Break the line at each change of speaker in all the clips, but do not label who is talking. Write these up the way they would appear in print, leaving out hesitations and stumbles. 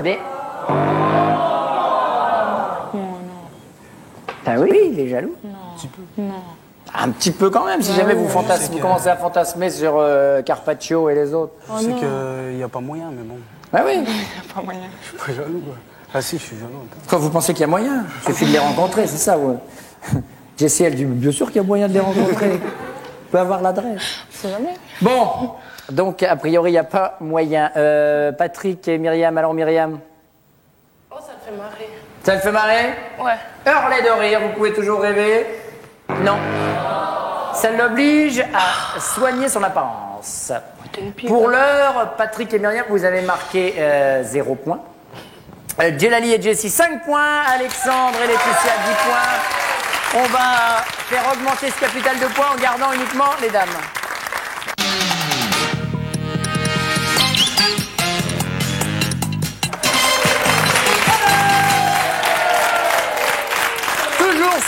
Mais... Ah oui, il est jaloux.
Non.
Un petit peu quand même, si jamais vous commencez à fantasmer sur Carpaccio et les autres.
Je sais qu'il n'y a pas moyen, mais bon.
Ah oui.
Il n'y a pas moyen.
Je suis pas jaloux, quoi. Ah si, je suis jaloux.
Quand vous pensez qu'il y a moyen, il suffit de les rencontrer, c'est ça, ouais. Jessie, elle dit, bien sûr qu'il y a moyen de les rencontrer. On peut avoir l'adresse.
C'est jamais.
Bon, donc a priori, il n'y a pas moyen. Patrick et Myriam, alors Myriam?
Oh, ça te fait marrer.
Ça le fait marrer?
Ouais.
Hurlez de rire, vous pouvez toujours rêver. Non. Ça l'oblige à soigner son apparence. Pour l'heure, Patrick et Myriam, vous avez marqué 0 points. Djellali et Jessie, 5 points. Alexandre et Laetitia, 10 points. On va faire augmenter ce capital de points en gardant uniquement les dames.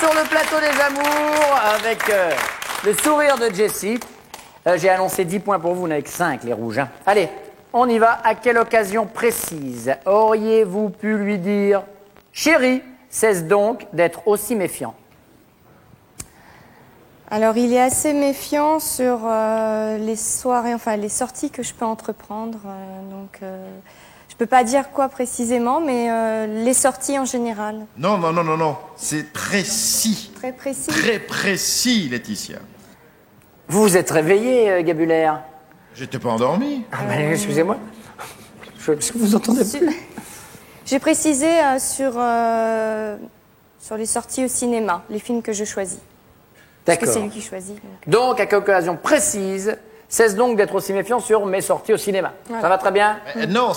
Sur le plateau des amours, avec le sourire de Jessie. J'ai annoncé 10 points pour vous, vous n'avez que 5, les rouges. Hein. Allez, on y va. À quelle occasion précise auriez-vous pu lui dire « Chérie, cesse donc d'être aussi méfiant ».
Alors, il est assez méfiant sur les soirées, enfin les sorties que je peux entreprendre. Je peux pas dire quoi précisément, mais les sorties en général.
Non. C'est précis.
Très précis.
Très précis, Laetitia.
Vous vous êtes réveillé, Gabulaire?
J'étais pas endormi.
Ah ben, excusez-moi. Est-ce que vous entendez plus?
J'ai précisé sur les sorties au cinéma, les films que je choisis. Parce que
D'accord.
c'est lui qui choisit.
Donc, à quelle occasion précise, cesse donc d'être aussi méfiant sur mes sorties au cinéma.
Voilà.
Ça va très bien?
Non,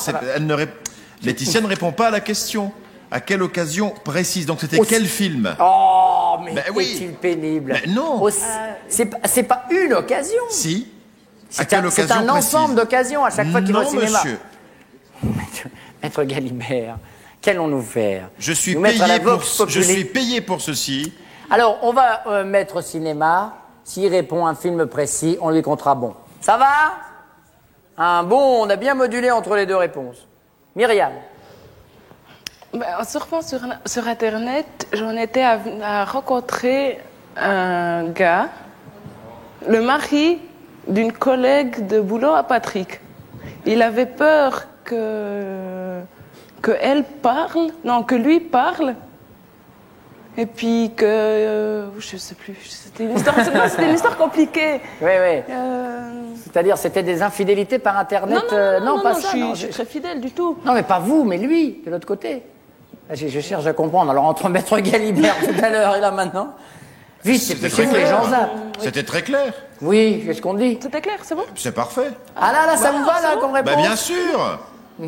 Laetitia ne répond pas à la question. À quelle occasion précise? Donc c'était quel film?
Oh, mais
oui.
est-il pénible?
Mais non.
C'est pas une occasion.
Si. À
C'est
quelle
un
occasion
ensemble d'occasions à chaque fois qu'il va au
Non,
cinéma.
monsieur.
Maître Galibert, qu'allons-nous faire?
Je suis
Nous mettre à la
payé pour,
Vox Populi.
je suis payé pour ceci.
Alors, on va mettre cinéma. S'il répond à un film précis, on lui comptera bon. Ça va? Un bon, on a bien modulé entre les deux réponses. Myriam.
En surfant sur Internet, j'en étais à rencontrer un gars, le mari d'une collègue de boulot à Patrick. Il avait peur que lui parle, et puis je sais plus, c'était une histoire compliquée.
Oui. C'est-à-dire, c'était des infidélités par Internet?
Non,
pas ça.
je suis très fidèle du tout.
Non, mais pas vous, mais lui, de l'autre côté. Je cherche à comprendre. Alors, entre Maître Galibert tout à l'heure et là maintenant, vite, c'est plus chez vous, les gens zappent.
C'était très clair.
Oui, qu'est-ce qu'on dit?
C'était clair, c'est bon?
C'est parfait.
Ah là, ça vous va, là, comme réponse?
Bah bien sûr.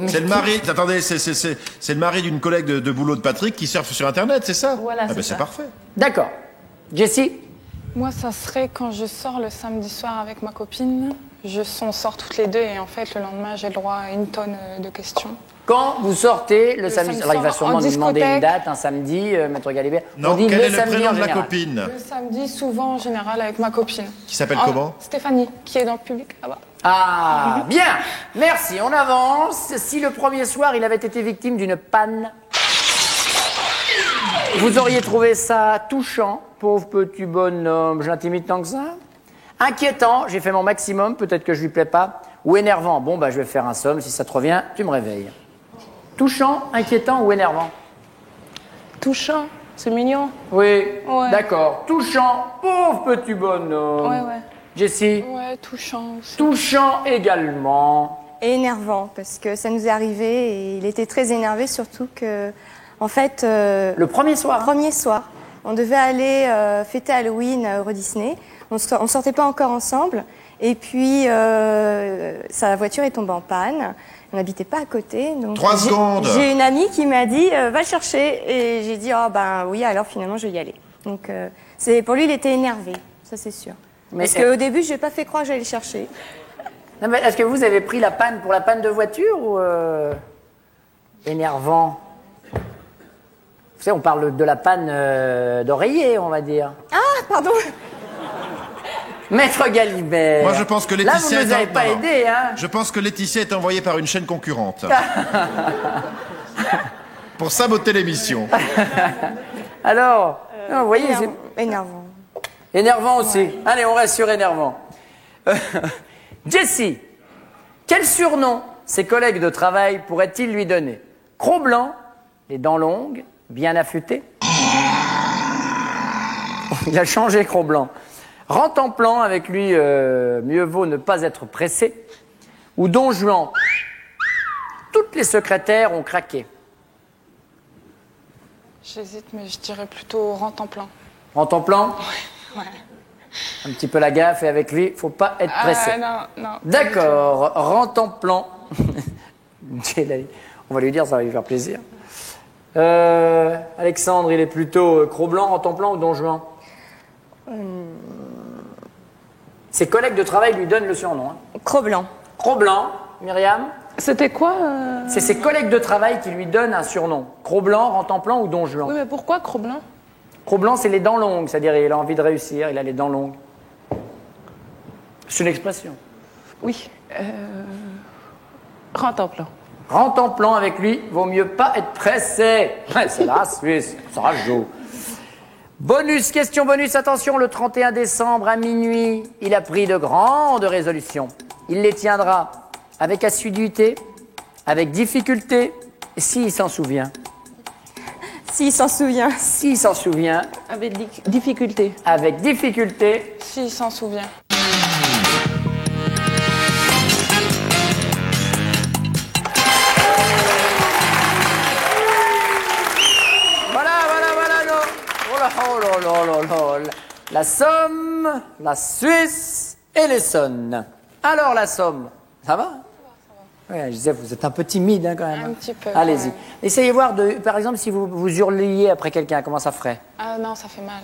C'est le mari. Attendez, c'est le mari d'une collègue de boulot de Patrick qui surfe sur Internet, c'est ça?
Voilà, c'est ça.
C'est parfait.
D'accord. Jessie?
Moi, ça serait quand je sors le samedi soir avec ma copine. On sort toutes les deux et en fait, le lendemain, j'ai le droit à une tonne de questions.
Quand vous sortez le samedi, alors il va sûrement nous demander une date, un samedi, Maître Galibert.
Non,
on dit
quel est le
samedi
prénom
en
de la
général.
copine?
Le samedi, souvent, en général, avec ma copine.
Qui s'appelle comment?
Stéphanie, qui est dans le public là-bas.
Ah, bien. Merci, on avance. Si le premier soir, il avait été victime d'une panne, vous auriez trouvé ça touchant, pauvre petit bonhomme, je l'intimide tant que ça. Inquiétant, j'ai fait mon maximum, peut-être que je lui plais pas. Ou énervant, bon, je vais faire un somme, si ça te revient, tu me réveilles. Touchant, inquiétant ou énervant?
Touchant, c'est mignon.
Oui,
Ouais.
d'accord. Touchant, pauvre petit bonhomme.
Ouais.
Jessie?
Ouais, touchant aussi.
Touchant également.
Et énervant, parce que ça nous est arrivé et il était très énervé, surtout que, en fait...
Le premier soir?
Premier soir. On devait aller fêter Halloween à Euro Disney. On sortait pas encore ensemble. Et puis, sa voiture est tombée en panne. On n'habitait pas à côté. Donc
3 secondes.
J'ai une amie qui m'a dit va le chercher. Et j'ai dit oui, alors finalement je vais y aller. Donc pour lui, il était énervé, ça c'est sûr.
Mais
parce qu'au début, je n'ai pas fait croire que j'allais le chercher.
Non, mais est-ce que vous avez pris la panne pour la panne de voiture ou énervant? Vous savez, on parle de la panne d'oreiller, on va dire.
Ah, pardon.
Maître Galibert.
Moi, je pense que Laetitia.
Là, vous nous avez pas aidé, hein.
Je pense que Laetitia est envoyée par une chaîne concurrente. pour saboter l'émission.
Alors, non, vous voyez, c'est
Énervant.
énervant aussi. Allez, on reste sur énervant. Jessie, quel surnom ses collègues de travail pourraient-ils lui donner? Cro-blanc, les dents longues, bien affûtées. Il a changé Cro-blanc. Rentemplant, avec lui, mieux vaut ne pas être pressé. Ou Don Juan. Toutes les secrétaires ont craqué.
J'hésite, mais je dirais plutôt Rentemplant.
Rentemplant,
Ouais.
un petit peu la gaffe, et avec lui, faut pas être pressé.
Non, non.
D'accord, Rentemplant. On va lui dire, ça va lui faire plaisir. Alexandre, il est plutôt Cro-blanc, Rentemplant ou Don Juan? Ses collègues de travail lui donnent le surnom. Hein.
Cro-blanc.
Cro-blanc, Myriam.
C'était quoi
C'est ses collègues de travail qui lui donnent un surnom. Cro-blanc, Rentemplant ou Don Juan?
Oui, mais pourquoi Cro-blanc?
Cro-blanc, c'est les dents longues, c'est-à-dire il a envie de réussir, il a les dents longues. C'est une expression.
Oui. Rentemplant.
Rentemplant, avec lui, vaut mieux pas être pressé. Ouais, c'est la Suisse, ça rajoute. Bonus, question bonus, attention, le 31 décembre à minuit, il a pris de grandes résolutions. Il les tiendra avec assiduité, avec difficulté, et s'il s'en souvient.
S'il s'en souvient.
S'il s'en souvient,
Avec difficulté.
avec difficulté.
S'il s'en souvient.
Voilà, non. Oh là, la Somme, la Suisse et l'Essonne. Alors la Somme, ça va? Ouais, je disais, vous êtes un peu timide hein, quand même.
Un petit peu,
Allez-y.
ouais.
Essayez voir, par exemple, si vous hurliez après quelqu'un, comment ça ferait?
Ah non, ça fait mal.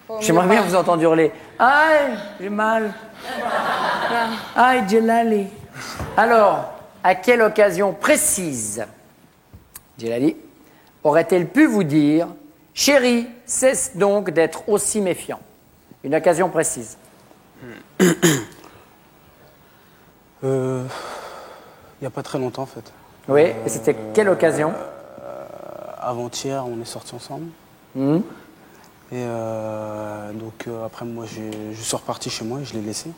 Faut
J'aimerais
mieux
bien
pas.
vous entendre hurler. Aïe, j'ai mal. Aïe, Djelali. Alors, à quelle occasion précise, Djelali, aurait-elle pu vous dire, chérie, cesse donc d'être aussi méfiant? Une occasion précise.
Il n'y a pas très longtemps, en fait.
Oui, et c'était quelle occasion?
Avant-hier, on est sortis ensemble.
Mhm.
Et donc, après, moi, je suis reparti chez moi et je l'ai laissé.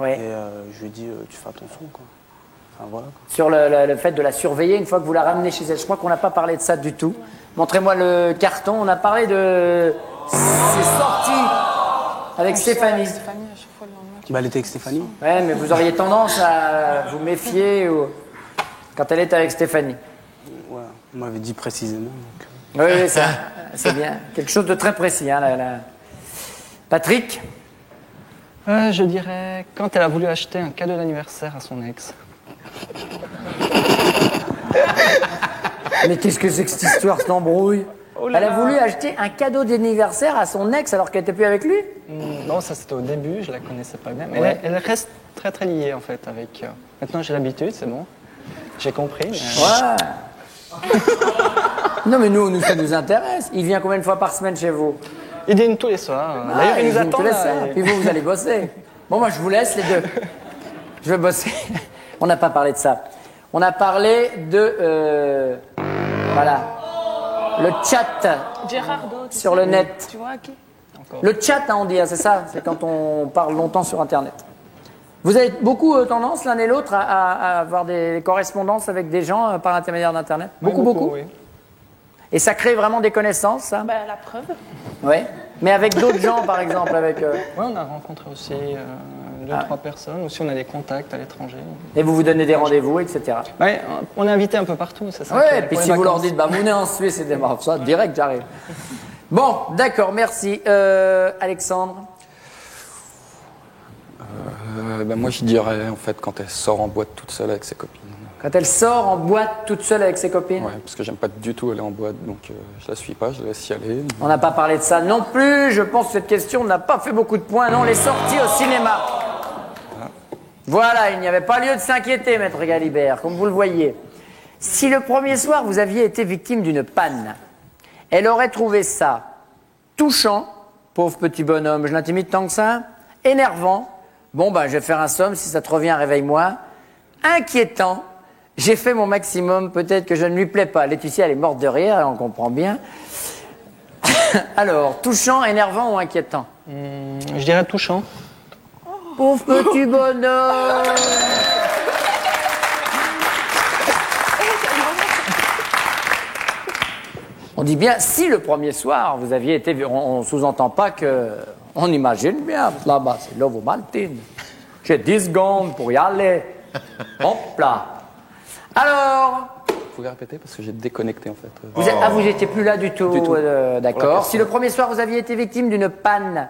Oui.
Et je lui ai dit, tu fais attention, quoi. Enfin, voilà. Quoi.
Sur le fait de la surveiller une fois que vous la ramenez chez elle. Je crois qu'on n'a pas parlé de ça du tout. Montrez-moi le carton. On a parlé de ses sorties avec Stéphanie.
Stéphanie, à chaque fois, le lendemain.
Bah, elle était avec Stéphanie.
Ouais, mais vous auriez tendance à vous méfier quand elle est avec Stéphanie.
Ouais, on m'avait dit précisément. Donc,
Oui, c'est bien. Quelque chose de très précis. Hein, Patrick?
Je dirais quand elle a voulu acheter un cadeau d'anniversaire à son ex.
Mais qu'est-ce que c'est que cette histoire, cette embrouille? Elle a voulu acheter un cadeau d'anniversaire à son ex alors qu'elle n'était plus avec lui?
Non, ça c'était au début, je la connaissais pas bien. Mais
Ouais.
elle reste très très liée en fait avec... Maintenant j'ai l'habitude, c'est bon. J'ai compris, mais...
Ouais. Non mais nous, ça nous intéresse. Il vient combien de fois par semaine chez vous?
Il dîne tous les soirs. D'ailleurs, il nous
vient
attend
tous les
là,
soirs.
et-
Puis vous allez bosser. Bon, moi je vous laisse les deux. Je vais bosser. On n'a pas parlé de ça. On a parlé de... voilà. Le chat
Gérardo. tu
sur
sais,
le net.
Tu vois qui?
Le chat, hein, on dit, hein, c'est ça. C'est quand on parle longtemps sur Internet. Vous avez beaucoup tendance, l'un et l'autre, à avoir des correspondances avec des gens par l'intermédiaire d'Internet?
Oui,
Beaucoup.
oui.
Et ça crée vraiment des connaissances, ça?
Bah, la preuve.
Oui. Mais avec d'autres gens, par exemple, avec...
Ouais, on a rencontré aussi deux, trois personnes. Aussi, on a des contacts à l'étranger.
Et vous vous donnez des rendez-vous, etc.
Ouais, on est invité un peu partout, c'est ça.
Ouais,
qui est-
et puis
pour
si
les
vous leur
vacances.
dites, bah, vous venez en Suisse, et démarre ça, direct, j'arrive. Bon, d'accord, merci. Alexandre?
Moi, je dirais, en fait, quand elle sort en boîte toute seule avec ses copines.
Quand elle sort en boîte toute seule avec ses copines?
Ouais, parce que j'aime pas du tout aller en boîte, donc je la suis pas, je la laisse y aller.
On n'a pas parlé de ça non plus. Je pense que cette question n'a pas fait beaucoup de points. Non, les sorties au cinéma. Voilà, il n'y avait pas lieu de s'inquiéter, maître Galibert, comme vous le voyez. Si le premier soir, vous aviez été victime d'une panne, elle aurait trouvé ça touchant, pauvre petit bonhomme, je l'intimide tant que ça, énervant, bon ben je vais faire un somme, si ça te revient, réveille-moi, inquiétant, J'ai fait mon maximum, peut-être que je ne lui plais pas. Laetitia, elle est morte de rire, on comprend bien. Alors, touchant, énervant ou inquiétant?
Je dirais touchant.
Pauvre petit bonhomme. On dit bien, si le premier soir, vous aviez été... On ne sous-entend pas que... On imagine bien, là-bas, c'est Lovo Martin. J'ai 10 secondes pour y aller. Hop là. Alors...
Vous pouvez répéter parce que j'ai déconnecté en fait.
Vous n'étiez plus là du tout,
Du tout.
d'accord. Si le premier soir, vous aviez été victime d'une panne,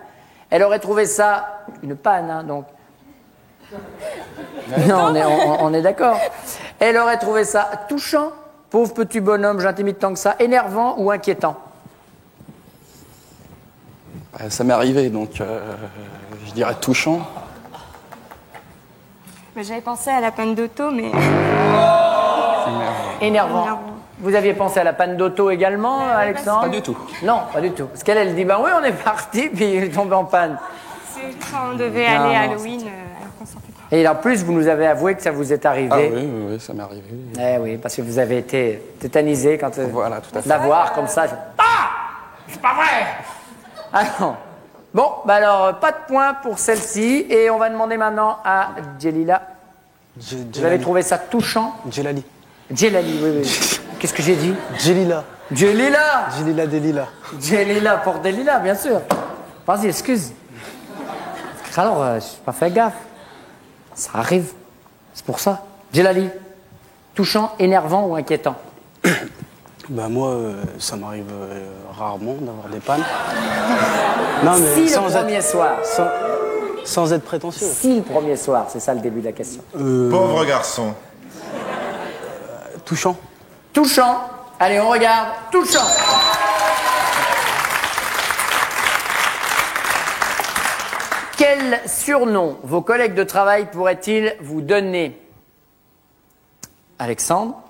elle aurait trouvé ça... Une panne, hein, donc... Non, on est d'accord. Elle aurait trouvé ça touchant, pauvre petit bonhomme, j'intimide tant que ça, énervant ou inquiétant?
Ça m'est arrivé donc je dirais touchant.
J'avais pensé à la panne d'auto, mais
Énervant. Vous aviez pensé à la panne d'auto également, Alexandre?
Pas du tout.
Non, pas du tout. Parce qu'elle, elle dit, ben oui, on est parti, puis il est tombé en panne.
c'est quand on devait
Non,
aller à
non,
Halloween, alors qu'on sortait pas.
Et en plus, vous nous avez avoué que ça vous est arrivé.
Ah oui, ça m'est arrivé.
Eh oui, parce que vous avez été tétanisé quand
Voilà, tout à fait.
d'avoir comme ça. Ah, c'est pas vrai. Ah non. Bon, bah alors pas de points pour celle-ci et on va demander maintenant à Djelila. Vous avez trouvé ça touchant?
Djelali.
Djelali, oui, oui. Qu'est-ce que j'ai dit?
Djelila.
Djelila.
Djelila Delila.
Djelila pour Djelila, bien sûr. Vas-y, excuse. Alors, je n'ai pas fait gaffe. Ça arrive. C'est pour ça. Djelali, touchant, énervant ou inquiétant?
Bah moi, ça m'arrive rarement d'avoir des pannes. Non, mais
Si
sans
le premier soir.
sans être prétentieux.
Si le premier soir, c'est ça le début de la question.
Pauvre garçon.
Touchant.
Touchant. Allez, on regarde. Touchant. Quel surnom vos collègues de travail pourraient-ils vous donner? Alexandre.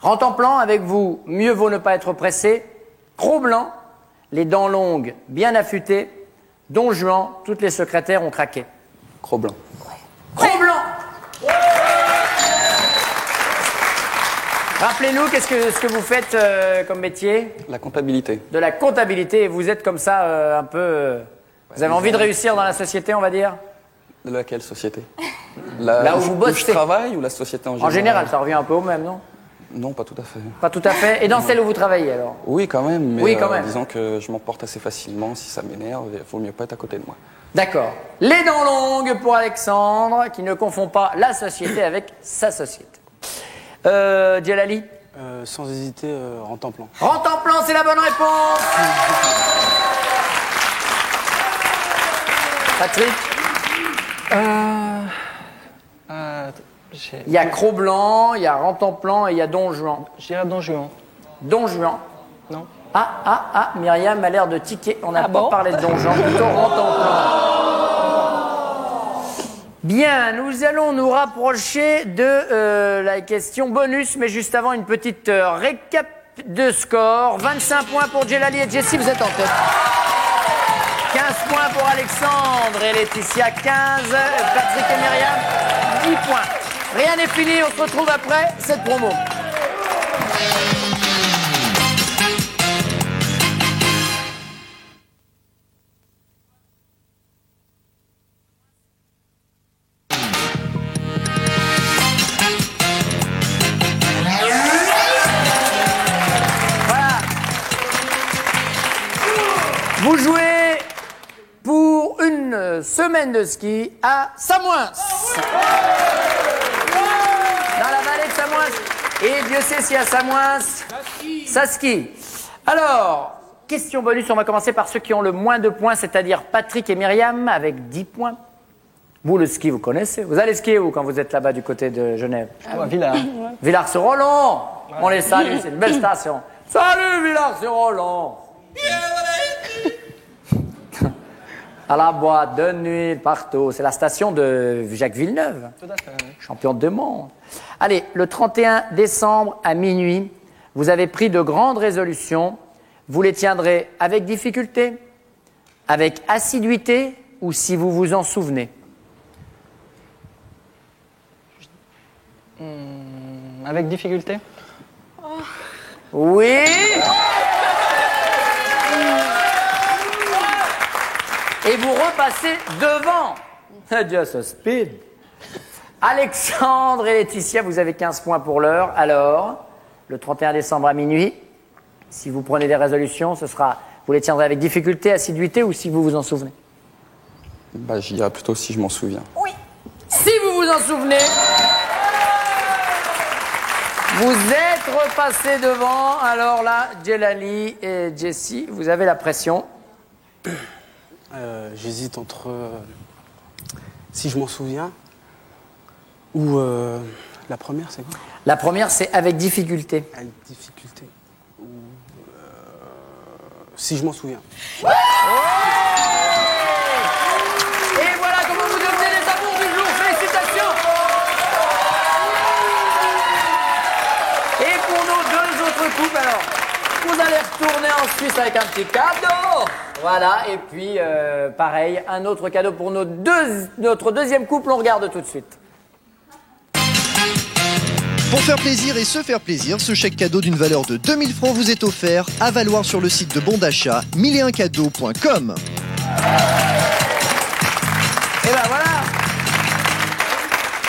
Rentemplant avec vous, mieux vaut ne pas être pressé. Cro-Blanc, les dents longues, bien affûtées. Don Juan, toutes les secrétaires ont craqué.
Cro-Blanc.
Cro-Blanc. Rappelez-nous, ce que vous faites comme métier?
La comptabilité.
De la comptabilité. Et vous êtes comme ça un peu... vous avez envie de réussir dans la société, on va dire?
De laquelle société?
Là où vous bossez.
je travaille ou la société en général?
En général, ça revient un peu au même, non?
Non, pas tout à fait.
Pas tout à fait. Et dans celle où vous travaillez, alors?
Oui, quand même. Mais
Oui, quand même.
disons que je m'emporte assez facilement. Si ça m'énerve, il vaut mieux pas être à côté de moi.
D'accord. Les dents longues pour Alexandre, qui ne confond pas la société avec sa société. Djelali?
Sans hésiter, Rentemplant.
Rentemplant, c'est la bonne réponse. Patrick? Il y a Cro-Blanc, il y a Rentemplant et il y a Don Juan.
Je dirais Don Juan.
Don Juan.
Non.
Myriam a l'air de tiquer. On n'a pas
bon
parlé de Don Juan, plutôt Rentemplant. Bien, nous allons nous rapprocher de la question bonus, mais juste avant, une petite récap de score. 25 points pour Djelali et Jessie, vous êtes en tête. 15 points pour Alexandre et Laetitia, 15. Patrick et Myriam, 10 points. Rien n'est fini, on se retrouve après cette promo. Vous jouez pour une semaine de ski à Samoins. Dans la vallée de Samoins. Et Dieu sait si à Samoins, ça skie. Alors, question bonus, on va commencer par ceux qui ont le moins de points, c'est-à-dire Patrick et Myriam avec 10 points. Vous, le ski, vous connaissez. Vous allez skier où quand vous êtes là-bas du côté de Genève?
Villars.
Villars-sur-Roland. On les salue, c'est une belle station. Salut Villars-sur-Roland. À la boîte de nuit, partout. C'est la station de Jacques Villeneuve.
Tout à fait, oui.
Champion de monde. Allez, le 31 décembre à minuit, vous avez pris de grandes résolutions. Vous les tiendrez avec difficulté, avec assiduité ou si vous vous en souvenez.
avec difficulté.
Oui. Et vous repassez devant. Just a speed. Alexandre et Laetitia, vous avez 15 points pour l'heure. Alors, le 31 décembre à minuit, si vous prenez des résolutions, ce sera, vous les tiendrez avec difficulté, assiduité ou si vous vous en souvenez?
Bah, je dirais plutôt si je m'en souviens.
Oui. Si vous vous en souvenez, vous êtes repassé devant. Alors là, Djellali et Jessie, vous avez la pression.
J'hésite entre, si je m'en souviens, ou la première, c'est quoi?
La première, c'est avec difficulté.
Avec difficulté. Ou, si je m'en souviens.
Et voilà comment vous devenez les amours du jour. Félicitations. Et pour nos deux autres couples, alors, vous allez retourner en Suisse avec un petit cadeau. Voilà, et puis pareil, un autre cadeau pour notre deuxième couple, on regarde tout de suite.
Pour faire plaisir et se faire plaisir, ce chèque cadeau d'une valeur de 2000 francs vous est offert, à valoir sur le site de bon d'achat 1001cadeaux.com.
Et ben voilà,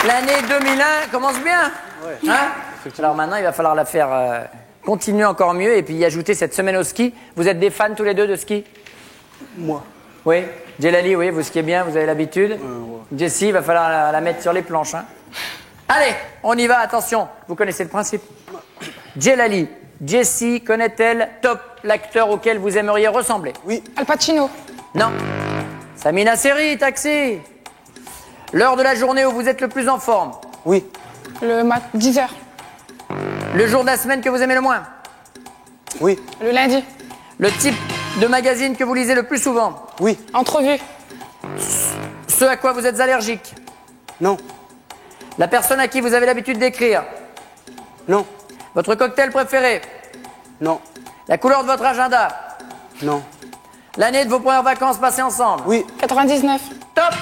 l'année 2001 commence bien.
Ouais.
Hein? Alors maintenant, il va falloir la faire continuer encore mieux et puis y ajouter cette semaine au ski. Vous êtes des fans tous les deux de ski?
Moi.
Oui. Djellali, oui, vous skiez bien, vous avez l'habitude.
Ouais.
Jessie, il va falloir la mettre sur les planches. Hein. Allez, on y va, attention, vous connaissez le principe. Djellali, Jessie connaît-elle top l'acteur auquel vous aimeriez ressembler?
Oui.
Al Pacino.
Non. Samina Seri, taxi. L'heure de la journée où vous êtes le plus en forme?
Oui.
Le mat 10h.
Le jour de la semaine que vous aimez le moins?
Oui.
Le lundi.
Le type de magazine que vous lisez le plus souvent?
Oui.
Entrevue.
Ce à quoi vous êtes allergique?
Non.
La personne à qui vous avez l'habitude d'écrire?
Non.
Votre cocktail préféré?
Non.
La couleur de votre agenda?
Non.
L'année de vos premières vacances passées ensemble?
Oui.
99.
Top!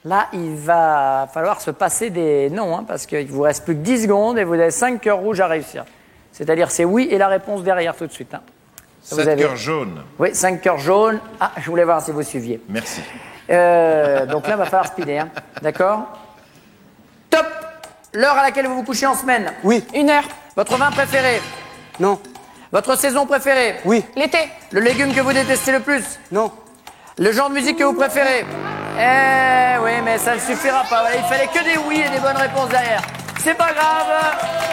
Là, il va falloir se passer des noms, hein, parce qu'il vous reste plus que 10 secondes et vous avez 5 cœurs rouges à réussir. C'est-à-dire c'est oui et la réponse derrière tout de suite. Hein.
7 cœurs jaunes.
Oui, 5 cœurs jaunes. Ah, je voulais voir si vous suiviez.
Merci.
Donc là, il va falloir speeder. Hein. D'accord? Top! L'heure à laquelle vous vous couchez en semaine?
Oui.
1 heure.
Votre vin préféré?
Non.
Votre saison préférée?
Oui.
L'été.
Le légume que vous détestez le plus?
Non.
Le genre de musique que vous préférez? Eh oui, mais ça ne suffira pas. Voilà, il fallait que des oui et des bonnes réponses derrière. C'est pas grave,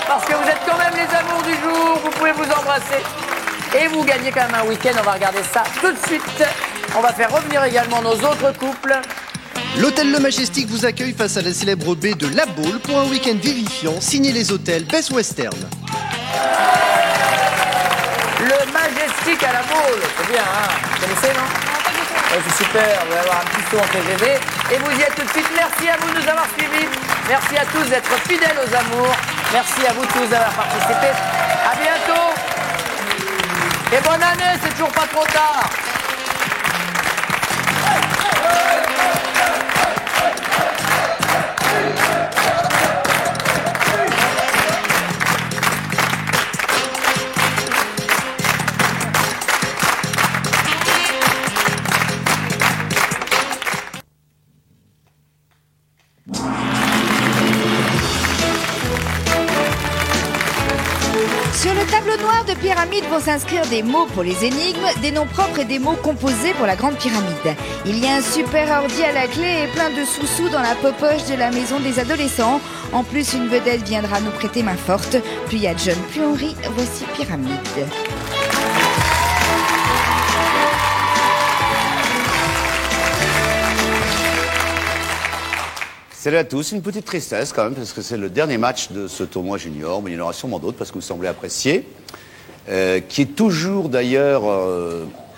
parce que vous êtes quand même les amours du jour. Vous pouvez vous embrasser. Et vous gagnez quand même un week-end. On va regarder ça tout de suite. On va faire revenir également nos autres couples.
L'hôtel Le Majestic vous accueille face à la célèbre baie de La Baule pour un week-end vivifiant signé les hôtels Best Western.
Le Majestic à La Baule. C'est bien, hein? Vous connaissez, non? Ouais, c'est super, vous allez avoir un petit saut en TGV. Et vous y êtes tout de suite. Merci à vous de nous avoir suivis. Merci à tous d'être fidèles aux amours. Merci à vous tous d'avoir participé. À bientôt. Et bonne année, c'est toujours pas trop tard.
Sur le tableau noir de pyramide vont s'inscrire des mots pour les énigmes, des noms propres et des mots composés pour la grande pyramide. Il y a un super ordi à la clé et plein de sous-sous dans la popoche de la maison des adolescents. En plus, une vedette viendra nous prêter main forte. Plus il y a John, plus on rit. Voici Pyramide.
Salut à tous, une petite tristesse quand même, parce que c'est le dernier match de ce tournoi junior, mais il y en aura sûrement d'autres, parce que vous semblez apprécier, qui est toujours d'ailleurs,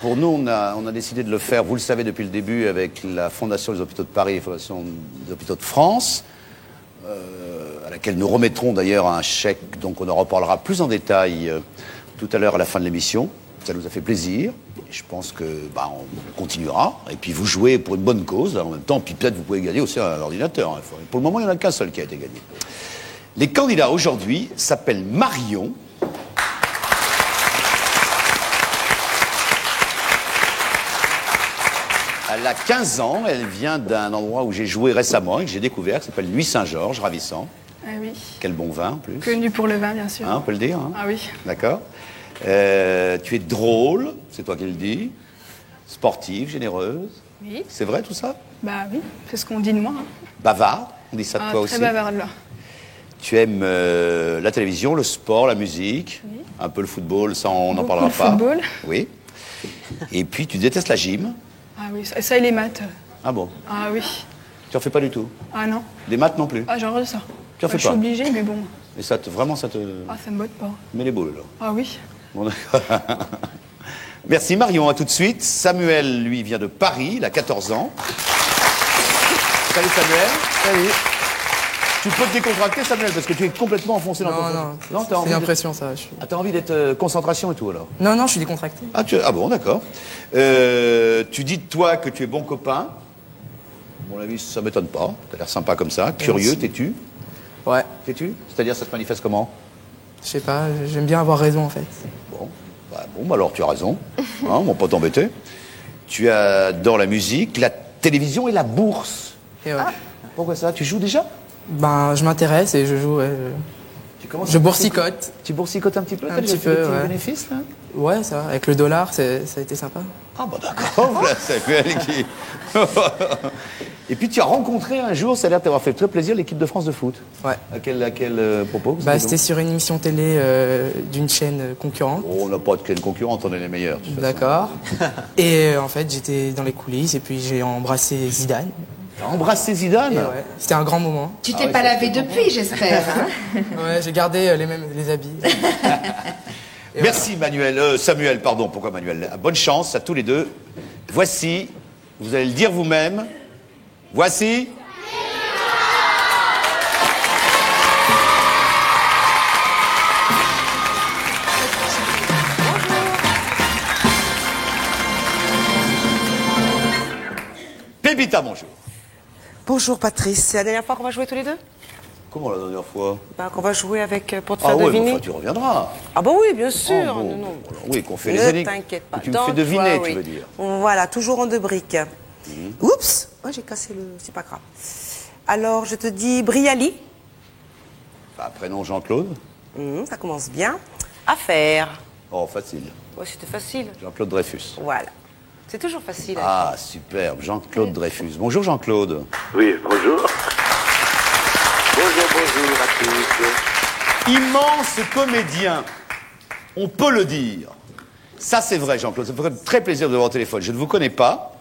pour nous, on a décidé de le faire, vous le savez depuis le début, avec la Fondation des Hôpitaux de Paris et la Fondation des Hôpitaux de France, à laquelle nous remettrons d'ailleurs un chèque, donc on en reparlera plus en détail tout à l'heure à la fin de l'émission. Ça nous a fait plaisir. Et je pense que on continuera. Et puis vous jouez pour une bonne cause là, en même temps. Puis peut-être vous pouvez gagner aussi un ordinateur. Hein. Pour le moment, il n'y en a qu'un seul qui a été gagné. Les candidats aujourd'hui s'appellent Marion. Elle a 15 ans, elle vient d'un endroit où j'ai joué récemment et que j'ai découvert, qui s'appelle Nuit Saint-Georges, ravissant.
Ah oui.
Quel bon vin en plus.
Connu pour le vin, bien sûr.
Hein, on peut le dire. Hein.
Ah oui.
D'accord. Tu es drôle, c'est toi qui le dis. Sportive, généreuse.
Oui.
C'est vrai tout ça?
Bah oui, c'est ce qu'on dit de moi. Hein.
Bavard, on dit ça de
Ah,
toi
très
aussi.
bavarde là.
Tu aimes la télévision, le sport, la musique,
Oui.
un peu le football, ça on n'en
Beaucoup
parlera
le
pas.
football.
Oui. Et puis tu détestes la gym.
Ah oui, ça et les maths.
Ah bon?
Ah oui.
Tu en fais pas du tout?
Ah non.
Des maths non plus?
Ah j'aurais ça.
Tu en fais
Je suis
pas?
obligée, mais bon.
Et ça te, vraiment ça te
Ah ça me botte pas.
met les boules là.
Ah oui.
Bon, d'accord. Merci Marion, à tout de suite. Samuel, lui, vient de Paris, il a 14 ans. Salut Samuel.
Salut.
Tu peux te décontracter Samuel, parce que tu es complètement enfoncé dans ton truc.
Non,
t'as envie
c'est l'impression ça.
Ah, t'as envie d'être concentration et tout alors?
Non, je suis décontracté.
Ah bon, d'accord. Tu dis de toi que tu es bon copain. À mon avis, ça m'étonne pas. T'as l'air sympa comme ça. Curieux,
Merci.
t'es-tu?
Ouais.
T'es-tu? C'est-à-dire, ça se manifeste comment?
Je sais pas, j'aime bien avoir raison en fait.
Bon, bah alors tu as raison. Hein, on va pas t'embêter. Tu adores la musique, la télévision et la bourse.
Et ouais.
Pourquoi ça? Tu joues déjà?
Ben, je m'intéresse et je joue. Ouais, je boursicote.
Tu boursicotes un petit peu?
Un
T'as déjà
petit
fait des
peu,
petits
ouais.
bénéfices, là?
Ouais, ça va. Avec le dollar, ça a été sympa.
Ah bah d'accord, voilà, Samuel qui... Et puis tu as rencontré un jour, ça a l'air de t'avoir fait très plaisir, l'équipe de France de foot.
Ouais.
À quel propos?
Bah, c'était sur une émission télé d'une chaîne concurrente.
Oh, on n'a pas de chaîne concurrente, on est les meilleurs. de toute façon.
D'accord. Et en fait, j'étais dans les coulisses et puis j'ai embrassé Zidane.
T'as embrassé Zidane?
Et ouais, c'était un grand moment.
Tu t'es pas lavé depuis, j'espère. Hein.
Ouais, j'ai gardé les habits.
Merci Samuel, pardon, pourquoi Manuel? Bonne chance à tous les deux. Voici, vous allez le dire vous-même, voici... Pépita, bonjour.
Bonjour Patrice, c'est la dernière fois qu'on va jouer tous les deux?
Comment la dernière fois?
Bah, qu'on va jouer avec pour te
Ah
faire
ouais,
deviner.
mais enfin, tu reviendras.
Ah bah oui, bien sûr.
Ah bon,
Non, non.
alors oui, qu'on fait les
Ne
énigmes.
t'inquiète pas.
Que tu me fais deviner, tu veux dire.
Voilà, toujours en deux briques. Oups, j'ai cassé le... C'est pas grave. Alors, je te dis Briali.
Bah, prénom Jean-Claude.
Ça commence bien. Affaire.
Oh, facile.
Ouais, c'était facile.
Jean-Claude Dreyfus.
Voilà. C'est toujours facile.
Ah, superbe. Jean-Claude Dreyfus. Bonjour Jean-Claude.
Oui, bonjour. Bonjour à tous.
Immense comédien. On peut le dire. Ça, c'est vrai, Jean-Claude. Ça me ferait très plaisir de vous avoir au téléphone. Je ne vous connais pas,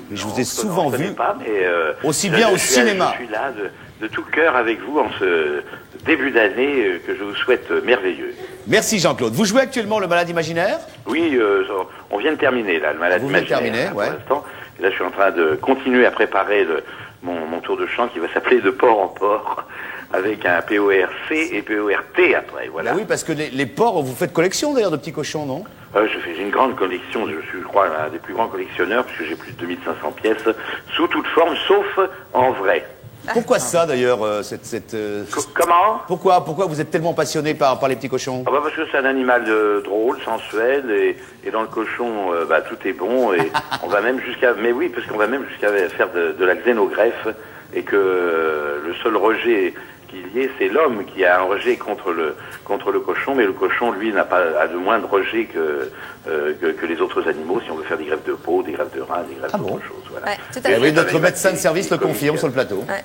mais je vous ai souvent vu. Aussi bien au cinéma.
Je suis là de tout cœur avec vous en ce début d'année que je vous souhaite merveilleux.
Merci Jean-Claude. Vous jouez actuellement le Malade imaginaire?
Oui, on vient de terminer là, le Malade
Vous venez de
imaginaire.
terminer, ouais.
Pour l'instant. Et là, je suis en train de continuer à préparer mon tour de chant qui va s'appeler De port en port, avec un PORC et PORT après, voilà.
Bah oui, parce que les porcs, vous faites collection d'ailleurs de petits cochons, non?
J'ai une grande collection, je suis, je crois, un des plus grands collectionneurs, puisque j'ai plus de 2500 pièces, sous toute forme, sauf en vrai.
Pourquoi ça d'ailleurs,
Comment?
Pourquoi vous êtes tellement passionné par les petits cochons?
Ah bah parce que c'est un animal drôle, sensuel, et dans le cochon, tout est bon, et on va même jusqu'à... Mais oui, parce qu'on va même jusqu'à faire de la xénogreffe, et que le seul rejet qu'il y ait, c'est l'homme qui a un rejet contre le cochon, mais le cochon, lui, a de moins de rejet que les autres animaux, si on veut faire des greffes de peau, des greffes de rein, des greffes d'autres choses. Voilà.
Ouais, tout à fait.
Oui, notre médecin de service le confirme sur le plateau.
Ouais.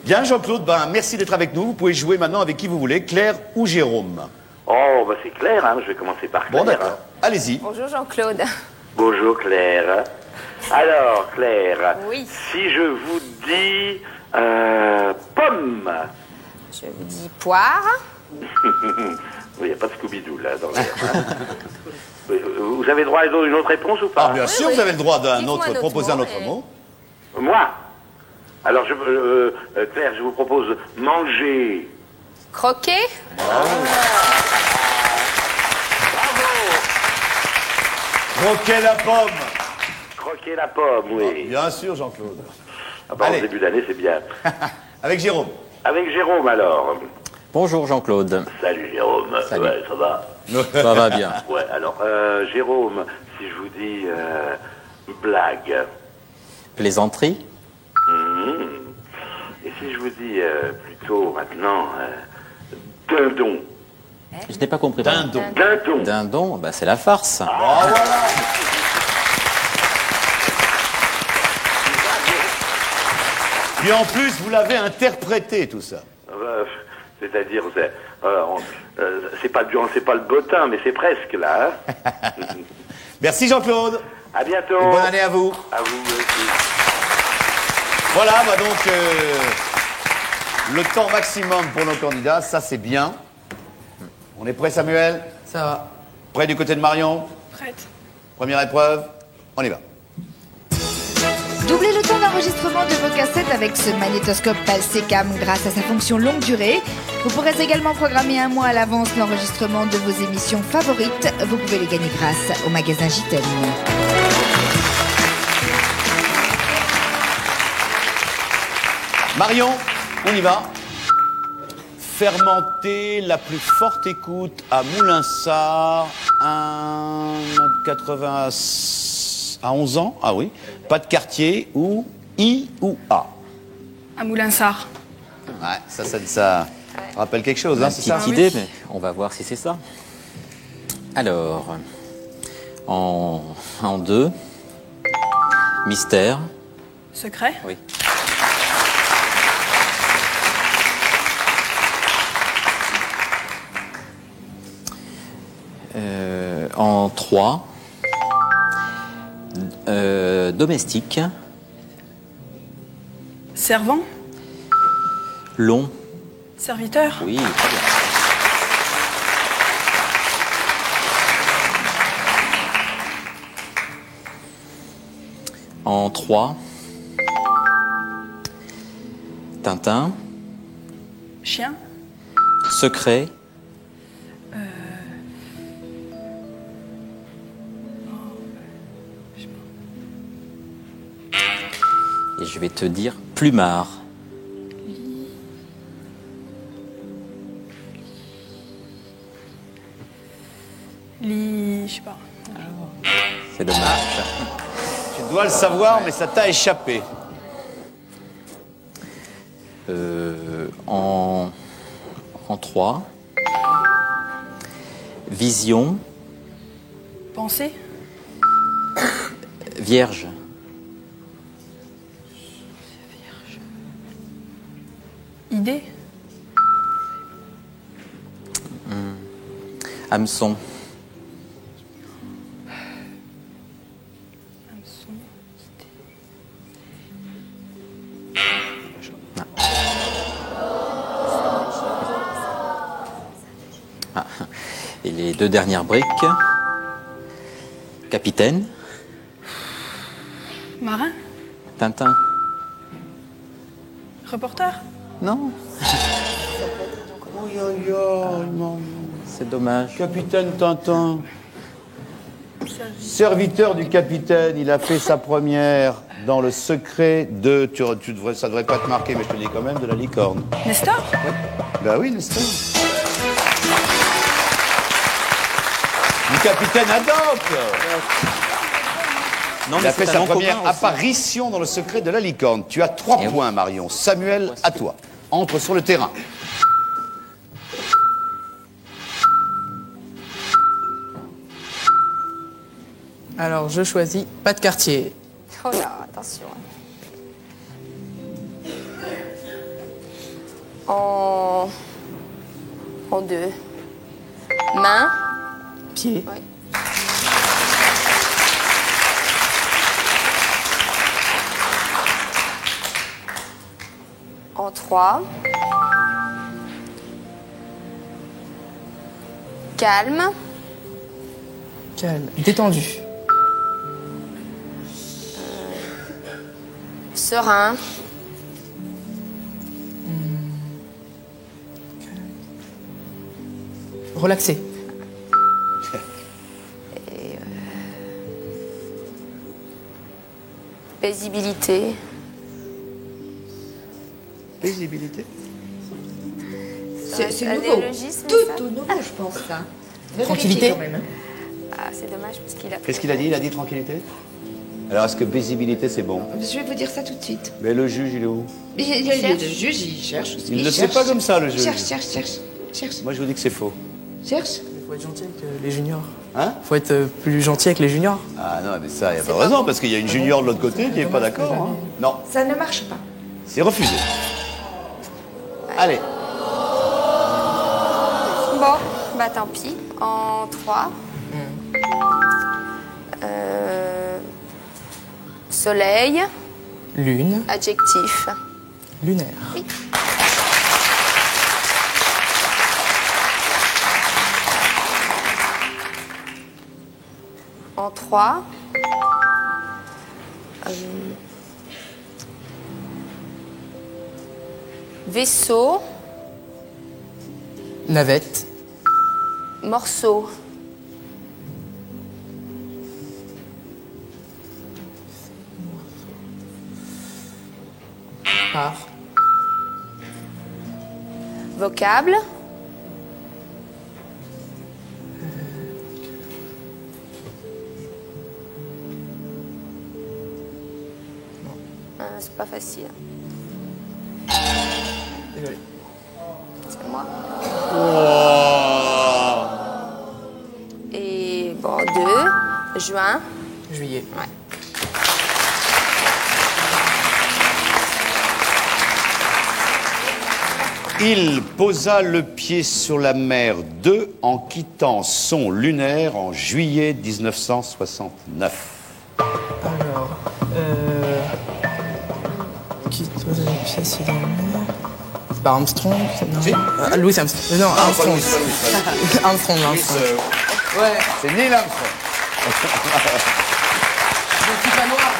Bien, Jean-Claude, merci d'être avec nous. Vous pouvez jouer maintenant avec qui vous voulez, Claire ou Jérôme.
Oh, c'est Claire, hein. Je vais commencer par Claire.
Bon, d'accord. Allez-y.
Bonjour Jean-Claude.
Bonjour Claire. Alors, Claire,
Oui.
si je vous dis pomme.
Je vous dis poire.
Il n'y a pas de Scooby-Doo là dans l'air. Hein. Vous avez droit à une autre réponse ou pas?
Bien sûr,
oui.
vous avez le droit
Dites-moi
proposer un autre
mot,
mot.
Moi. Alors, Claire, je vous propose manger.
Croquer.
Croquer la pomme.
Croquer la pomme, oui.
Bien sûr, Jean-Claude.
En début d'année, c'est bien.
Avec Jérôme.
Avec Jérôme, alors.
Bonjour Jean-Claude.
Salut Jérôme.
Salut.
Ouais, ça va?
Ça va bien.
Ouais, alors, Jérôme, si je vous dis blague.
Plaisanterie?
Et si je vous dis plutôt maintenant dindon?
Je n'ai pas compris.
Dindon. Dindon.
Dindon, bah, c'est la farce.
Puis en plus, vous l'avez interprété, tout ça.
C'est-à-dire, c'est pas le bottin, mais c'est presque là. Hein.
Merci Jean-Claude.
À bientôt.
Et bonne année à vous.
À vous aussi.
Voilà, bah donc, le temps maximum pour nos candidats, ça c'est bien. On est prêt, Samuel?
Ça va.
Prêt du côté de Marion?
Prête.
Première épreuve, on y va.
Doublez le temps d'enregistrement de vos cassettes avec ce magnétoscope Palsecam grâce à sa fonction longue durée. Vous pourrez également programmer un mois à l'avance l'enregistrement de vos émissions favorites. Vous pouvez les gagner grâce au magasin JTM.
Marion, on y va. Fermenter la plus forte écoute à Moulinsart, 1,80 à 11 ans. Ah oui. Pas de quartier ou I ou A.
À Moulinsart.
Ouais, ça rappelle quelque chose, hein, c'est ça?
Petite idée, mais on va voir si c'est ça. Alors, en 2, mystère.
Secret.
Oui. En 3, domestique.
Servant.
Long.
Serviteur.
Oui, très bien. En 3, Tintin.
Chien.
Secret. Et je vais te dire plumard.
Je sais pas.
C'est dommage.
Tu dois le savoir, mais ça t'a échappé.
En 3, vision.
Pensée.
Vierge.
Idée.
Hameçon. Ah. Et les 2 dernières briques. Capitaine.
Marin.
Tintin.
Reporter.
Non. C'est dommage.
Capitaine Tintin. Serviteur du capitaine, il a fait sa première dans le secret de... ça devrait pas te marquer, mais je te le dis quand même, de la licorne.
Nestor.
Bah oui, Nestor. Du capitaine Haddock.
Non,
il
mais
a fait
c'est
sa
un nom
première
commun aussi.
apparition dans le secret de la licorne. Tu as 3 points, Marion. Samuel, à toi. Entre sur le terrain.
Alors, je choisis pas de quartier.
Oh là, attention. En 2. Main.
Pied.
Ouais. En 3. Calme.
Calme. Détendu.
Serein.
Relaxé.
Et, paisibilité.
Paisibilité.
C'est
un
nouveau.
néologisme,
Tout
ça.
nouveau, je pense, ça.
Tranquillité.
Quand même.
Ah, c'est dommage parce qu'il a.
Qu'est-ce qu'il a dit? Il a dit tranquillité? Alors, est-ce que paisibilité, c'est bon?
Je vais vous dire ça tout de suite.
Mais le juge, il est où?
Le juge, il cherche aussi.
Il ne sait pas comme ça, le juge.
Cherche.
Moi, je vous dis que c'est faux.
Cherche.
Il faut être gentil avec les juniors.
Hein?
Faut être plus gentil avec les juniors.
Ah non, mais ça, il n'y a pas raison, parce qu'il y a une junior de l'autre côté qui n'est pas d'accord. Hein. Non,
Ça ne marche pas.
c'est refusé. Allez.
Bon, bah tant pis. En 3. Soleil,
Lune,
adjectif.
lunaire.
Oui. En 3. Vaisseau,
Navette,
morceau.
Par,
Vocable. C'est pas facile.
désolé.
C'est moi. Et bon, 2. Juin.
Juillet.
Ouais.
Il posa le pied sur la mer 2 en quittant son lunaire en juillet 1969.
Alors, qui pose les pieds sur la mer? C'est pas Armstrong? Non.
Si.
Louis Armstrong. Non, Armstrong. Armstrong. Ouais.
C'est Neil Armstrong.
Je ne suis pas noir.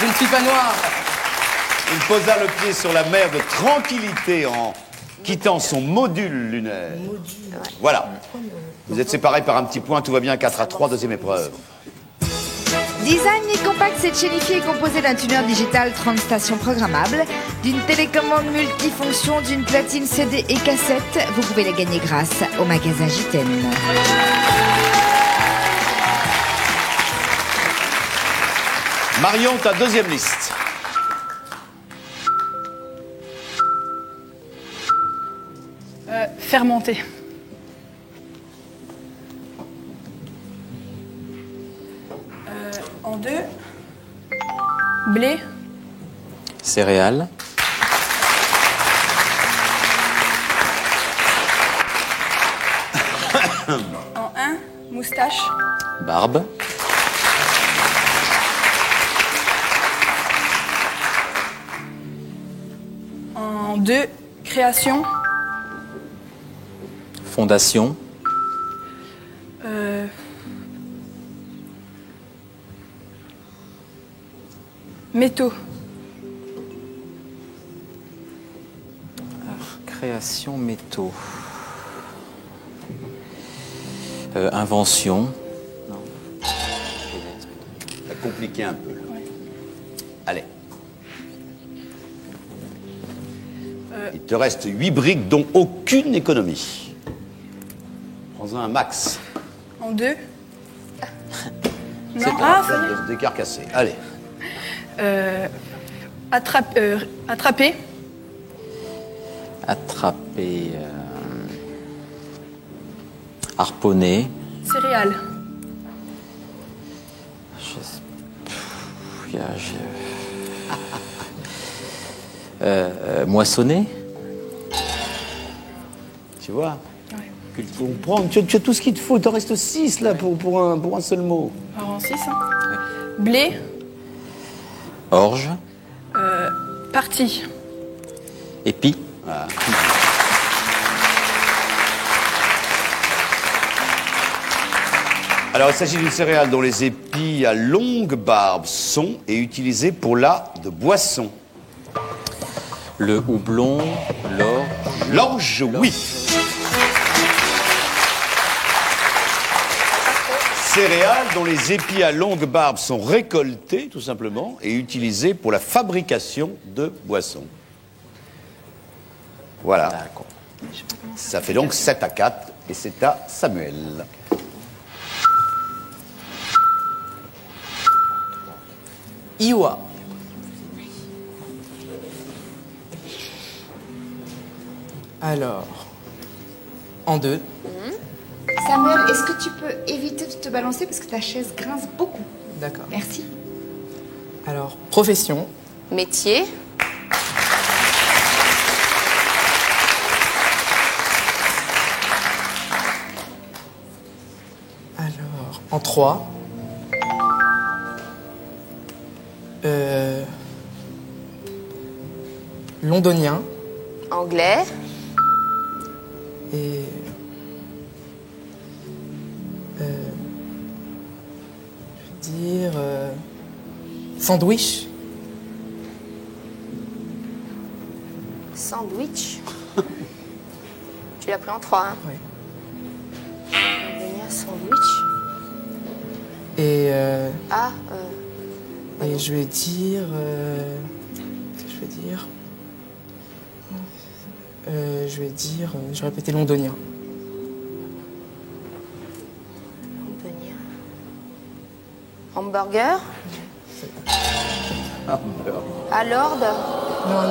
Je ne suis pas noir.
Il posa le pied sur la mer de tranquillité en quittant son module lunaire. Voilà. Vous êtes séparés par un petit point, tout va bien, 4-3, deuxième épreuve.
Design Compact, cette chénifie est composée d'un tuner digital 30 stations programmables, d'une télécommande multifonction, d'une platine CD et cassette. Vous pouvez la gagner grâce au magasin JTN.
Marion, ta deuxième liste.
Fermenté. En 2. Blé.
Céréales.
En 1. Moustache.
Barbe.
En 2. Création.
Fondation.
Métaux.
Création métaux. Invention.
Ça a compliqué un peu. Là. Allez. Il te reste 8 briques, dont aucune économie. Prends-en un max.
En 2.
C'est
Non. Ah, ça y est.
décarcassé. Allez.
Attraper.
Attraper. Harponner.
Céréales.
Moissonner.
Tu vois? Tu comprends, tu as tout ce qu'il te faut. Il t'en reste 6 là pour un seul mot.
Alors en 6. Blé.
Orge.
Partie.
Épi.
Voilà. Alors, il s'agit d'une céréale dont les épis à longue barbe sont et utilisés pour la de boisson.
Le houblon, l'orge.
L'orge, oui. Céréales dont les épis à longue barbe sont récoltés, tout simplement, et utilisés pour la fabrication de boissons. Voilà. Ça fait donc 7-4 et c'est à Samuel.
Iwa. Alors, en 2.
Samuel, est-ce que tu peux éviter de te balancer parce que ta chaise grince beaucoup?
D'accord.
Merci.
Alors, profession.
Métier.
Alors, en 3. Londonien.
Anglais.
Et. Je vais dire. Sandwich.
Sandwich. Tu l'as pris en 3, hein?
Oui.
Londonien, sandwich.
Et. Et je vais dire. Qu'est-ce que je vais dire? Je vais dire. Je vais répéter londonien.
Londonien. Hamburger. À Lord.
Non,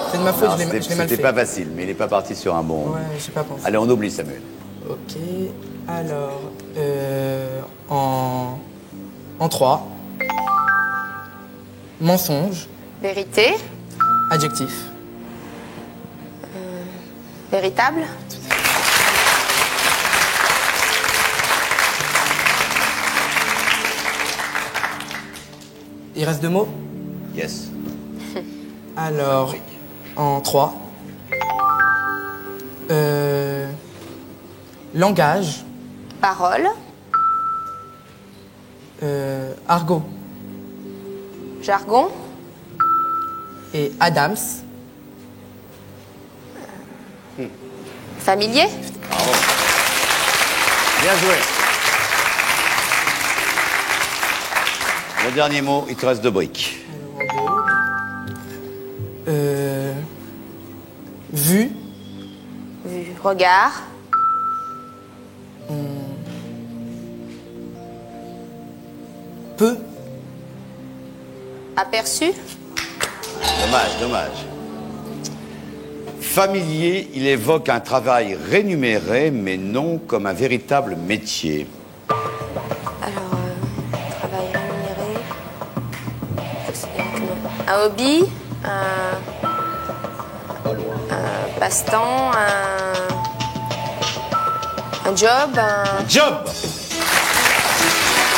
c'est de ma faute,
Non,
je l'ai mal fait.
C'était pas facile, mais il n'est pas parti sur un bon.
Ouais, j'ai pas pensé.
Allez, on oublie Samuel.
Ok, alors. En 3. Mensonge.
Vérité.
Adjectif.
Véritable.
Il reste 2 mots?
Yes.
Alors, en 3. Langage.
Parole.
Argot.
Jargon.
Et Adams.
Familier.
Bravo. Bien joué. Le dernier mot, il te reste 2 briques.
Vue.
Vue. Regard.
Peu.
Aperçu.
Dommage. Familier, il évoque un travail rémunéré, mais non comme un véritable métier.
Alors, travail rémunéré. Un hobby. Un passe-temps. Un job.
Job.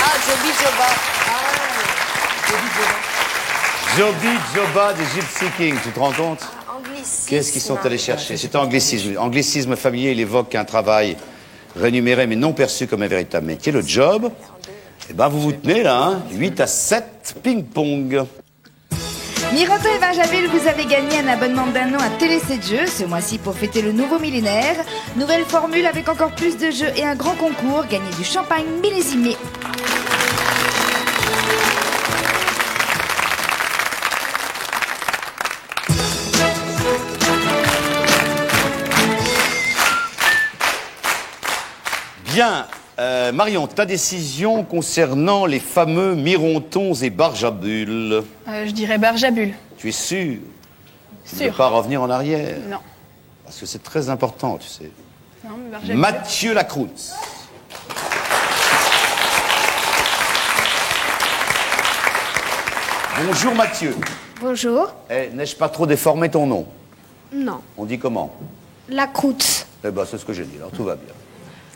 Ah, Joby Joba.
Joby Joba des Gypsy Kings, tu te rends compte?
Anglicisme.
Qu'est-ce qu'ils sont allés chercher? C'est anglicisme. Anglicisme familier, il évoque un travail rémunéré mais non perçu comme un véritable métier. Le job, eh ben vous vous tenez là, hein, 8-7, ping-pong.
Miroto et Benjamin, vous avez gagné un abonnement d'1 an à Télé 7 Jeux ce mois-ci pour fêter le nouveau millénaire. Nouvelle formule avec encore plus de jeux et un grand concours. Gagnez du champagne millésimé.
Bien, Marion, ta décision concernant les fameux Mirontons et Barjabules.
Je dirais Barjabule.
Tu es sûr? Tu ne
Sûr.
veux pas revenir en arrière?
Non.
Parce que c'est très important, tu sais.
Non, mais Barjabule.
Mathieu Lacroute. Bonjour Mathieu.
Bonjour.
N'ai-je pas trop déformé ton nom?
Non.
On dit comment?
La croûte.
Eh ben, c'est ce que j'ai dit, alors tout va bien.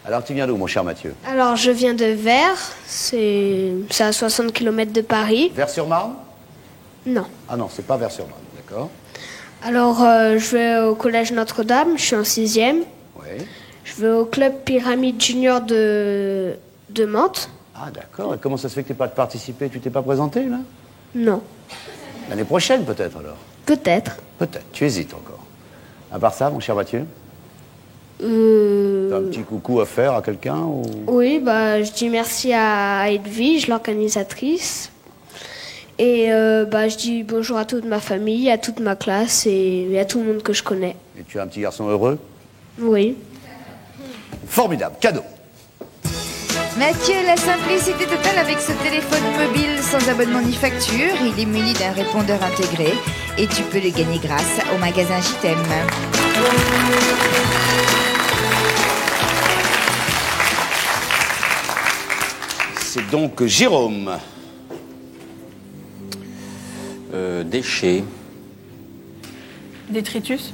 Alors tu viens d'où, mon cher Mathieu?
Alors, je viens de Vers. C'est à 60 km de Paris.
Vers-sur-Marne?
Non.
Ah non, c'est pas Vers-sur-Marne, d'accord.
Alors, je vais au collège Notre-Dame. Je suis en 6e.
Oui.
Je vais au club Pyramide Junior de Mantes.
Ah d'accord, et comment ça se fait que tu n'es pas participé? Tu t'es pas présenté, là?
Non.
L'année prochaine, peut-être, alors?
Peut-être.
Peut-être, tu hésites encore. À part ça, mon cher Mathieu? T'as un petit coucou à faire à quelqu'un ou...
Oui, bah, je dis merci à Edwige, l'organisatrice. Et je dis bonjour à toute ma famille, à toute ma classe et à tout le monde que je connais.
Et tu es un petit garçon heureux?
Oui.
Formidable, cadeau.
Mathieu, la simplicité totale avec ce téléphone mobile sans abonnement ni facture. Il est muni d'un répondeur intégré et tu peux le gagner grâce au magasin JTM.
C'est donc Jérôme.
Déchets.
Détritus.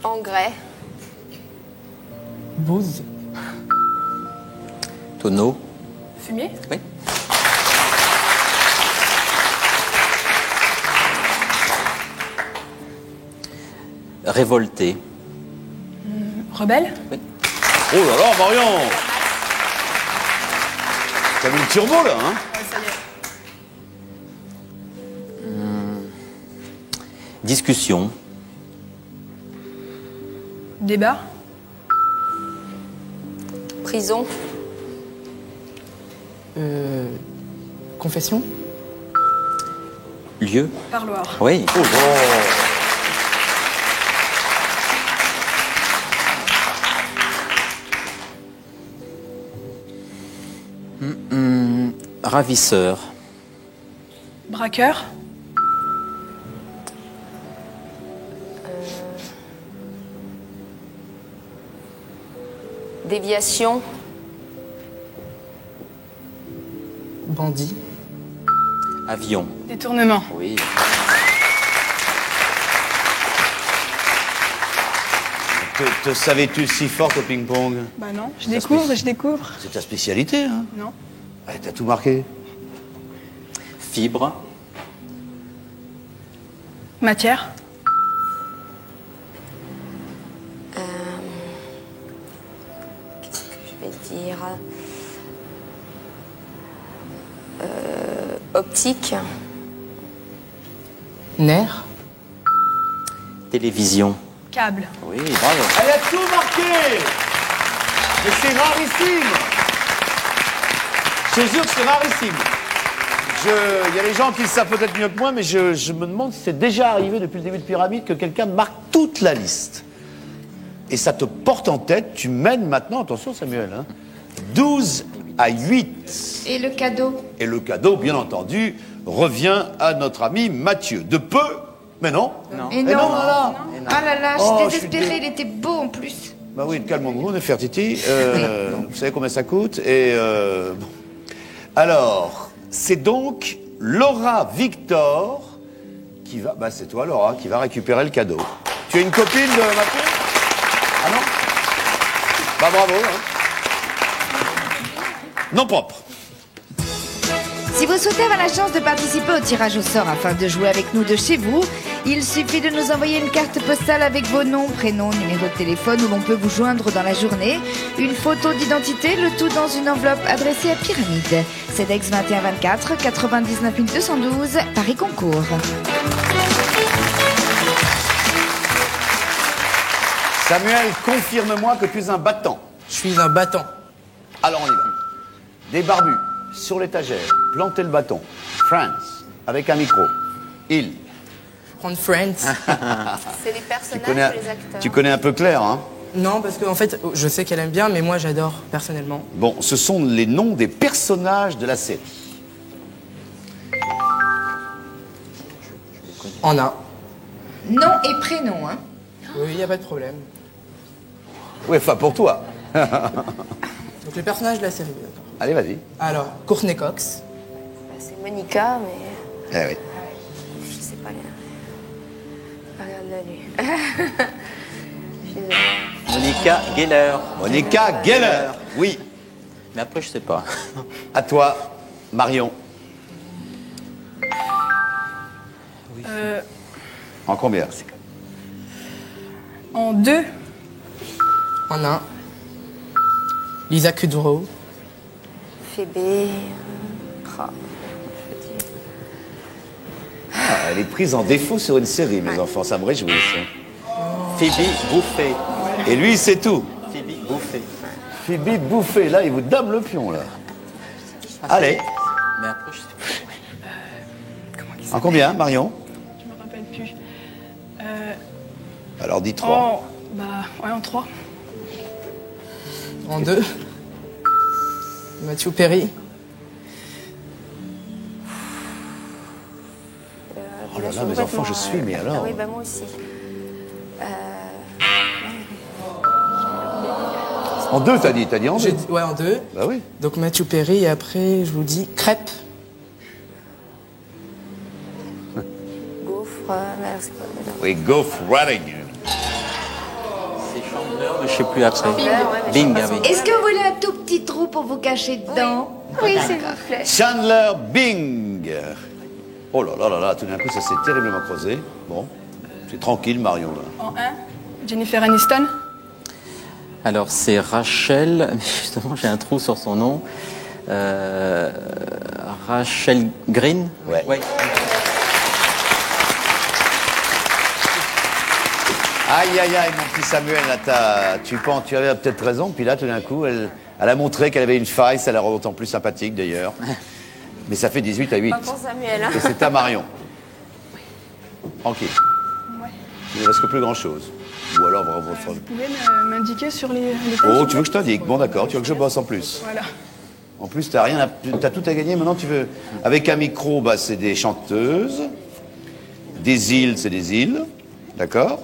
Engrais.
Bouse.
Tonneau.
Fumier.
Oui. Révolté.
Rebelle.
Oui.
Oh là là, Marion! T'as mis le turbo là, hein?
Discussion.
Débat.
Prison.
Confession.
Lieu.
Parloir.
Oui.
Oh,
Ravisseur.
Braqueur.
Déviation.
Bandit.
Avion.
Détournement.
Oui.
Te savais-tu si forte au ping-pong?
Bah non, je découvre.
C'est ta spécialité, hein?
Non.
Ouais, t'as tout marqué.
Fibre.
Matière.
Qu'est-ce que je vais dire? Optique.
Nerf.
Télévision.
Câble.
Oui, bravo.
Elle a tout marqué! Mais c'est rarissime! Je te jure que c'est rarissime. Il y a des gens qui le savent peut-être mieux que moi, mais je me demande si c'est déjà arrivé depuis le début de Pyramide que quelqu'un marque toute la liste. Et ça te porte en tête, tu mènes maintenant, attention Samuel, hein, 12 à 8.
Et le cadeau?
Et le cadeau, bien entendu, revient à notre ami Mathieu. De peu, mais non.
Et non,
voilà.
Ah là là,
Oh,
j'étais
je suis
désespérée, il était beau en plus.
Bah oui, calmons-nous, Nefertiti. Vous savez combien ça coûte? Et bon. Alors, c'est donc Laura Victor qui va... Bah c'est toi Laura, qui va récupérer le cadeau. Tu as une copine de Mathieu? Ah non? Bah bravo. Hein. Non propre.
Si vous souhaitez avoir la chance de participer au tirage au sort afin de jouer avec nous de chez vous, il suffit de nous envoyer une carte postale avec vos noms, prénoms, numéro de téléphone où l'on peut vous joindre dans la journée, une photo d'identité, le tout dans une enveloppe adressée à Pyramide. CEDEX 2124 99 212 Paris Concours.
Samuel, confirme-moi que tu es un battant.
Je suis un battant.
Alors on y va. Des barbus sur l'étagère, planter le bâton. France, avec un micro. Il.
Prendre Friends.
C'est les personnages ou les acteurs?
Tu connais un peu Claire, hein?
Non, parce qu'en fait, je sais qu'elle aime bien, mais moi j'adore personnellement.
Bon, ce sont les noms des personnages de la série.
On a.
Nom et prénom, hein?
Oui, il n'y a pas de problème.
Oui, enfin pour toi.
Donc les personnages de la série, d'accord.
Allez, vas-y.
Alors, Courtney Cox.
Bah, c'est Monica, mais
Eh oui.
je sais pas bien. Regarde-la lui. Je suis désolée.
Monica Geller.
Monica Geller, oui.
Mais après, je sais pas.
À toi, Marion. En combien?
En 2.
En 1. Lisa Kudrow.
Phoebe.
Ah, elle est prise en défaut sur une série, mes enfants, ça me réjouit. Ça.
Phoebe Bouffet.
Et lui, c'est tout.
Phoebe Bouffet.
Phoebe Bouffet, là, il vous dame le pion, là. Allez.
Mais après, je sais pas.
En combien, Marion?
Je me rappelle plus.
Alors dis 3.
Oh, bah, ouais, en 3.
En 2, Matthew Perry.
Oh là là, mes enfants, je suis, mais alors.
Ah oui, bah moi aussi.
En 2, t'as dit en 2.
Ouais, en 2.
Bah oui.
Donc Matthew Perry, et après, je vous dis crêpe.
Gaufre, c'est quoi déjà?
Oui, Gaufre Running.
Je sais plus après. Bing, ah oui.
Est-ce que vous voulez un tout petit trou pour vous cacher dedans?
Oui, s'il vous plaît.
Chandler Bing. Oh là là là là, tout d'un coup, ça s'est terriblement creusé. Bon, c'est tranquille, Marion, là.
En 1, Jennifer Aniston.
Alors, c'est Rachel, mais justement, j'ai un trou sur son nom. Rachel Green.
Ouais. Aïe, aïe, aïe, mon petit Samuel, là, tu avais peut-être raison, puis là, tout d'un coup, elle a montré qu'elle avait une faille, ça la rend d'autant plus sympathique, d'ailleurs. Mais ça fait 18 à 8.
Pas pour Samuel. Hein.
Et c'est à Marion. Tranquille.
Ouais.
Il ne reste que plus grand-chose. Ou alors, bravo.
Vous pouvez m'indiquer sur les
Oh, tu veux que je t'indique? Bon, d'accord, tu veux que je bosse en plus.
Voilà.
En plus, t'as tout à gagner. Maintenant, tu veux. Avec un micro, bah, c'est des chanteuses. Des îles, c'est des îles. D'accord?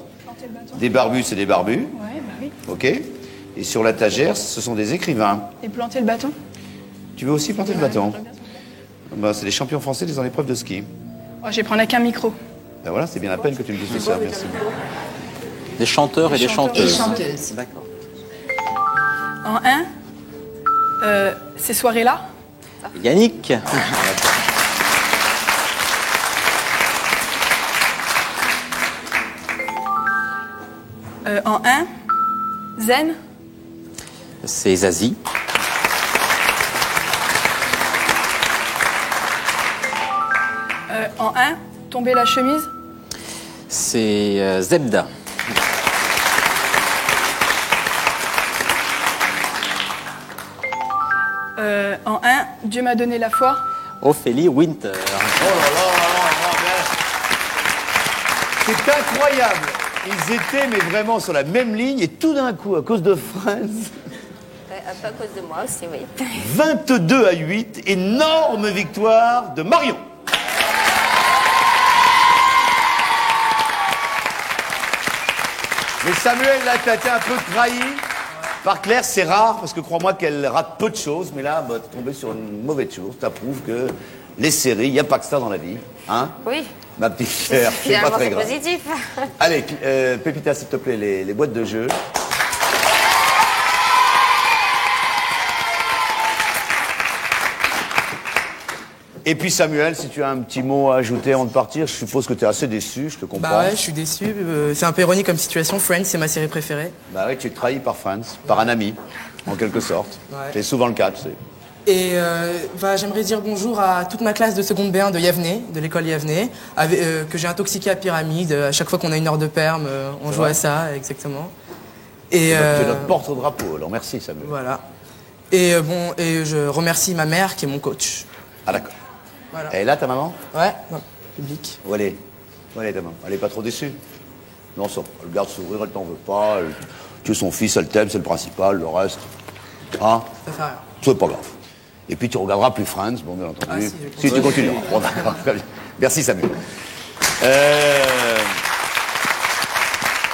Des barbus, c'est des barbus.
Ouais, bah oui.
OK? Et sur la tagère, ce sont des écrivains.
Et planter le bâton?
Tu veux aussi planter le bâton? Bah, c'est les champions français dans l'épreuve de ski.
Oh, je vais prendre avec un micro.
Ben voilà, c'est bien la peine que tu me dises tout ça, merci.
Des chanteurs et des chanteuses.
chanteuses.
D'accord.
En 1, ces soirées-là.
Yannick.
En 1, Zen.
C'est Zazie.
En 1, tomber la chemise.
C'est Zebda.
En 1, Dieu m'a donné la foi.
Ophélie Winter.
Oh là là c'est incroyable. Ils étaient mais vraiment sur la même ligne et tout d'un coup, à cause de Friends,
Un peu à cause de moi aussi, oui.
22 à 8, énorme victoire de Marion. Mais Samuel, là, tu as été un peu trahi par Claire. C'est rare, parce que crois-moi qu'elle rate peu de choses. Mais là, bah, tu es tombé sur une mauvaise chose. Ça prouve que les séries, il n'y a pas que ça dans la vie. Hein?
Oui.
Ma petite Claire, c'est pas
Finalement,
très
c'est
grave.
positif.
Allez, Pépita, s'il te plaît, les boîtes de jeu. Et puis Samuel, si tu as un petit mot à ajouter avant de partir, je suppose que tu es assez déçu, je te comprends.
Bah ouais, je suis déçu. C'est un peu ironique comme situation. Friends, c'est ma série préférée.
Bah oui, tu es trahi par Friends, par un ami, en quelque sorte.
Ouais.
C'est souvent le cas, tu sais.
Et j'aimerais dire bonjour à toute ma classe de seconde B1 de Yavne, de l'école Yavne, que j'ai intoxiqué à Pyramide. À chaque fois qu'on a une heure de perm, on joue à ça, exactement. Et
Tu es notre porte-drapeau, alors merci Samuel.
voilà. Et et je remercie ma mère qui est mon coach.
Ah d'accord.
Voilà.
Elle est là ta maman?
Ouais, public.
Où elle est? Où elle est ta maman? Elle est pas trop déçue? Non, ça, elle garde sourire, elle t'en veut pas. Tu es son fils, elle t'aime, c'est le principal, le reste. Hein?
Ça fait rien.
C'est pas grave. Et puis tu regarderas plus Friends, bon bien entendu.
Ah, si, je
Si tu continueras. Bon, d'accord, très bien. Merci Samuel.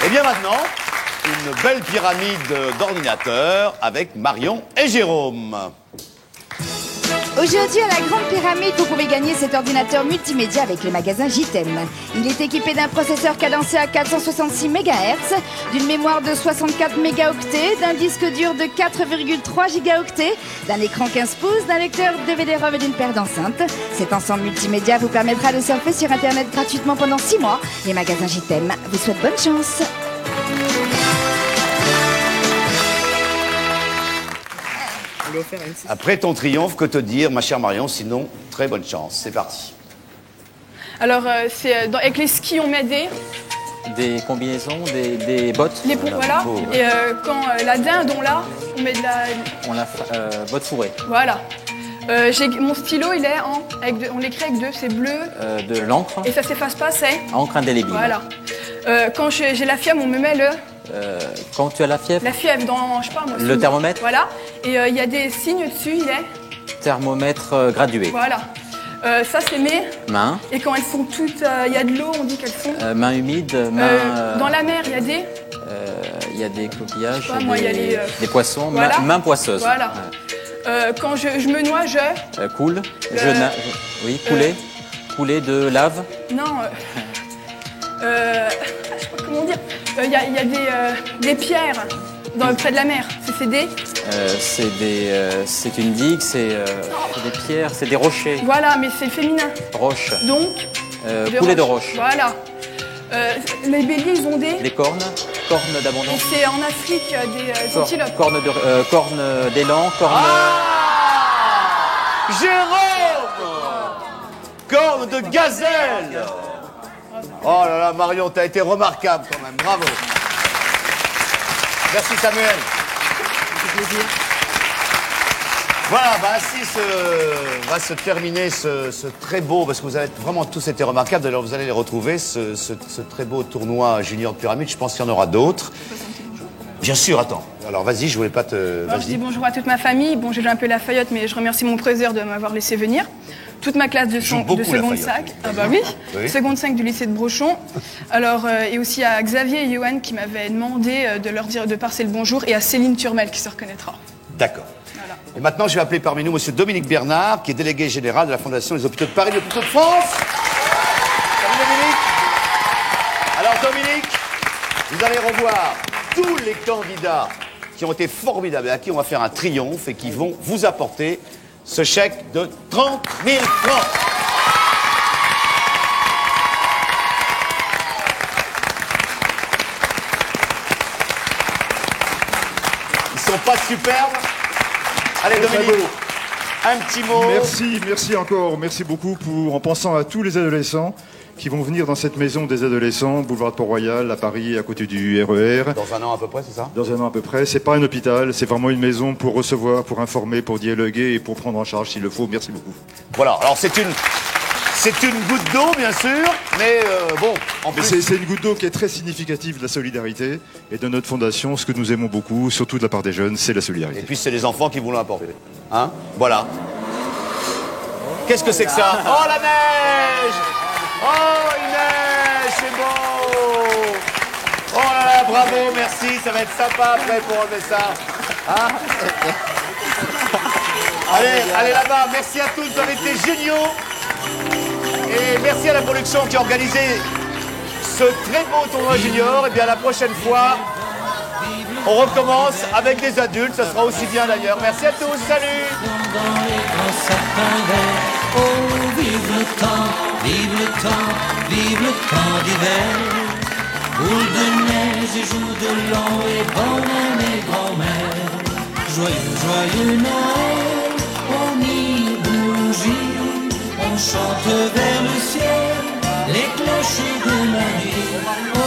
Et bien maintenant, une belle pyramide d'ordinateurs avec Marion et Jérôme.
Aujourd'hui, à la Grande Pyramide, vous pouvez gagner cet ordinateur multimédia avec les magasins JTM. Il est équipé d'un processeur cadencé à 466 MHz, d'une mémoire de 64 mégaoctets, d'un disque dur de 4,3 gigaoctets, d'un écran 15 pouces, d'un lecteur DVD-ROM et d'une paire d'enceintes. Cet ensemble multimédia vous permettra de surfer sur Internet gratuitement pendant 6 mois. Les magasins JTM vous souhaitent bonne chance.
Après ton triomphe, que te dire, ma chère Marion, sinon, très bonne chance. C'est parti.
Alors, avec les skis, on met
Des combinaisons, des bottes.
voilà. Et quand la dinde, on l'a, on met de la...
On l'a bottes fourrées.
Voilà. Mon stylo, il est on l'écrit avec 2, c'est bleu.
De l'encre.
Et ça s'efface pas, c'est
Encre indélébile.
Voilà. Quand j'ai la fièvre, on me met
Quand tu as la fièvre,
la fièvre dans, je sais pas moi.
Le thermomètre.
Voilà. Et il y a des signes dessus, il est.
Thermomètre gradué.
Voilà. Ça, c'est mes
Main.
Et quand elles sont toutes, il y a de l'eau, on dit qu'elles sont.
Main humide, main.
Dans la mer, il y a des.
Il y a des coquillages,
Je sais pas, moi, il y a
des poissons,
Voilà.
main poisseuse.
Voilà. Quand je me noie, je.
Coule. Je nage. Oui, couler. Couler de lave.
Non. Je sais pas comment dire. Il y a des pierres près de la mer. C'est des.
C'est une digue, c'est des pierres, c'est des rochers.
Voilà, mais c'est féminin.
Roche.
Donc.
Couler de roche.
Voilà. Les béliers, ils ont des
cornes d'abondance.
Et c'est en Afrique des antilopes.
Cornes d'élan, cornes.
Jérôme Corne de gazelle. Oh là là, Marion, t'as été remarquable quand même, bravo. Merci Samuel.
Plaisir.
Voilà, bah ainsi va se terminer ce très beau, parce que vous avez vraiment tous été remarquables, d'ailleurs vous allez les retrouver, ce très beau tournoi junior de pyramide, je pense qu'il y en aura d'autres. Bien sûr, attends. Alors vas-y, je voulais pas te...
Alors, je dis bonjour à toute ma famille. Bon, j'ai joué un peu la Fayette, mais je remercie mon professeur de m'avoir laissé venir. Toute ma classe de seconde 5. Ah bah oui. Seconde 5 du lycée de Brochon. Alors, et aussi à Xavier et Johan qui m'avaient demandé de leur dire de passer le bonjour, et à Céline Turmel qui se reconnaîtra.
D'accord. Voilà. Et maintenant, je vais appeler parmi nous monsieur Dominique Bernard, qui est délégué général de la Fondation des Hôpitaux de Paris, des Hôpitaux de France. Salut Dominique. Alors Dominique, vous allez revoir tous les candidats qui ont été formidables et à qui on va faire un triomphe et qui vont vous apporter ce chèque de 30 000 francs. Ils sont pas superbes? Allez Dominique, un petit mot.
Merci encore, merci beaucoup en pensant à tous les adolescents qui vont venir dans cette maison des adolescents, boulevard de Port-Royal, à Paris, à côté du RER.
Dans un an à peu près, c'est ça?
Dans un an à peu près. C'est pas un hôpital, c'est vraiment une maison pour recevoir, pour informer, pour dialoguer et pour prendre en charge s'il le faut. Merci beaucoup.
Voilà, alors c'est une goutte d'eau, bien sûr, mais bon, en plus...
C'est une goutte d'eau qui est très significative de la solidarité et de notre fondation. Ce que nous aimons beaucoup, surtout de la part des jeunes, c'est la solidarité.
Et puis c'est les enfants qui vont l'apporter. Hein? Voilà. Qu'est-ce que c'est que ça? Oh, la neige! Oh, une neige, c'est beau! Oh là là, bravo, merci, ça va être sympa après pour enlever ça. Hein? Allez là-bas, merci à tous, vous avez été géniaux. Et merci à la production qui a organisé ce très beau tournoi junior. Et bien la prochaine fois, on recommence avec des adultes, ça sera aussi bien d'ailleurs. Merci à tous, salut!
Oh, vive le temps, vive le temps, vive le temps d'hiver. Boule de neige et jour de l'an et bonne année grand-mère. Joyeux, joyeux Noël, on y bougie, on chante vers le ciel, les cloches de la nuit. Oh,